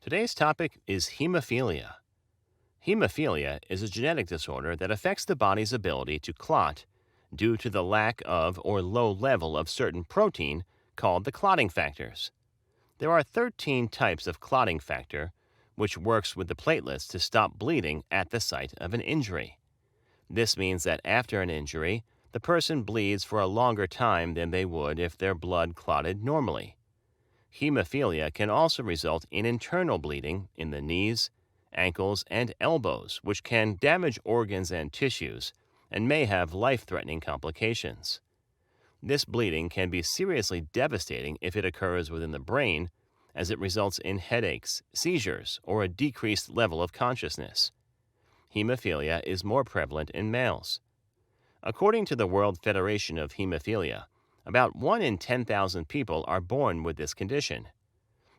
Today's topic is hemophilia. Hemophilia is a genetic disorder that affects the body's ability to clot due to the lack of or low level of certain protein called the clotting factors. There are 13 types of clotting factor, which works with the platelets to stop bleeding at the site of an injury. This means that after an injury, the person bleeds for a longer time than they would if their blood clotted normally. Hemophilia can also result in internal bleeding in the knees, ankles, and elbows, which can damage organs and tissues and may have life-threatening complications. This bleeding can be seriously devastating if it occurs within the brain, as it results in headaches, seizures, or a decreased level of consciousness. Hemophilia is more prevalent in males. According to the World Federation of Hemophilia, about 1 in 10,000 people are born with this condition.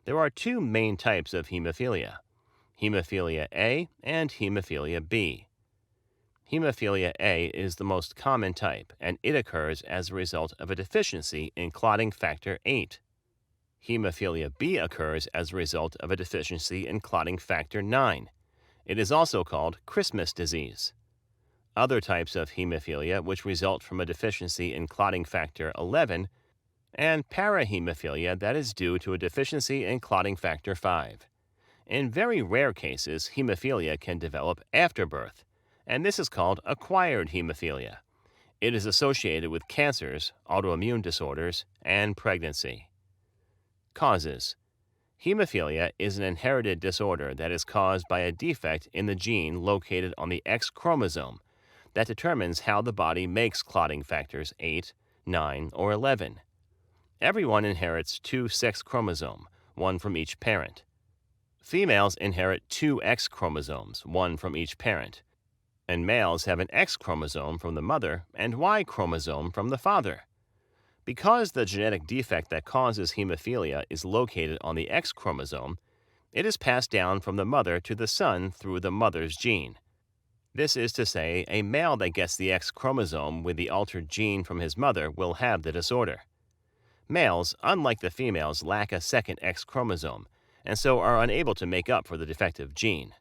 There are two main types of hemophilia: hemophilia A and hemophilia B. Hemophilia A is the most common type, and it occurs as a result of a deficiency in clotting factor VIII. Hemophilia B occurs as a result of a deficiency in clotting factor IX. It is also called Christmas disease. Other types of hemophilia which result from a deficiency in clotting factor XI, and parahaemophilia that is due to a deficiency in clotting factor V. In very rare cases, hemophilia can develop after birth, and this is called acquired hemophilia. It is associated with cancers, autoimmune disorders, and pregnancy. Causes: hemophilia is an inherited disorder that is caused by a defect in the gene located on the X chromosome that determines how the body makes clotting factors 8, 9, or 11. Everyone inherits 2 sex chromosomes, one from each parent. Females inherit 2 X chromosomes, one from each parent, and males have an X chromosome from the mother and Y chromosome from the father. Because the genetic defect that causes hemophilia is located on the X chromosome, it is passed down from the mother to the son through the mother's gene. This is to say, a male that gets the X chromosome with the altered gene from his mother will have the disorder. Males, unlike the females, lack a second X chromosome, and so are unable to make up for the defective gene.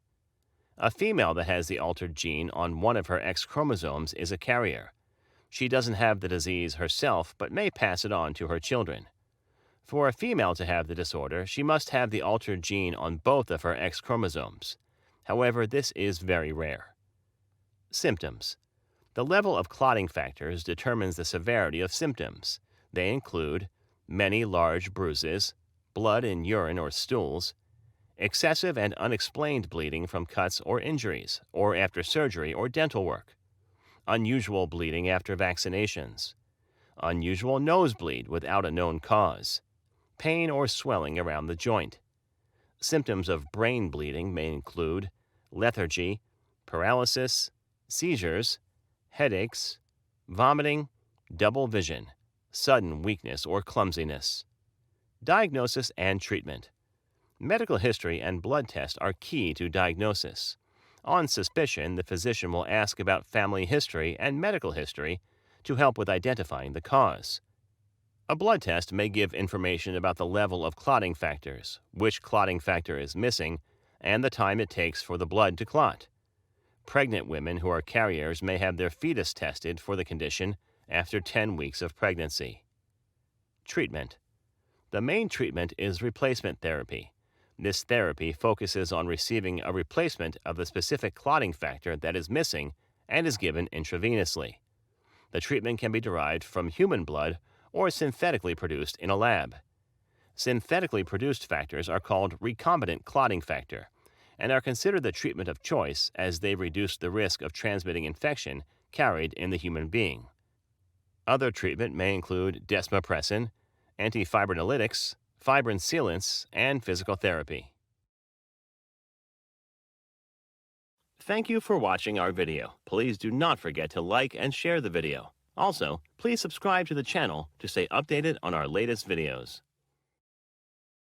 A female that has the altered gene on one of her X chromosomes is a carrier. She doesn't have the disease herself, but may pass it on to her children. For a female to have the disorder, she must have the altered gene on both of her X chromosomes. However, this is very rare. Symptoms: the level of clotting factors determines the severity of symptoms. They include many large bruises, blood in urine or stools, excessive and unexplained bleeding from cuts or injuries, or after surgery or dental work, unusual bleeding after vaccinations, unusual nosebleed without a known cause, pain or swelling around the joint. Symptoms of brain bleeding may include lethargy, paralysis, seizures, headaches, vomiting, double vision, sudden weakness or clumsiness. Diagnosis and treatment: medical history and blood tests are key to diagnosis. On suspicion, the physician will ask about family history and medical history to help with identifying the cause. A blood test may give information about the level of clotting factors, which clotting factor is missing, and the time it takes for the blood to clot. Pregnant women who are carriers may have their fetus tested for the condition after 10 weeks of pregnancy. Treatment: the main treatment is replacement therapy. This therapy focuses on receiving a replacement of the specific clotting factor that is missing and is given intravenously. The treatment can be derived from human blood or synthetically produced in a lab. Synthetically produced factors are called recombinant clotting factor and are considered the treatment of choice as they reduce the risk of transmitting infection carried in the human being. Other treatment may include desmopressin, antifibrinolytics, fibrin sealants, and physical therapy. Thank you for watching our video. Please do not forget to like and share the video. Also, please subscribe to the channel to stay updated on our latest videos.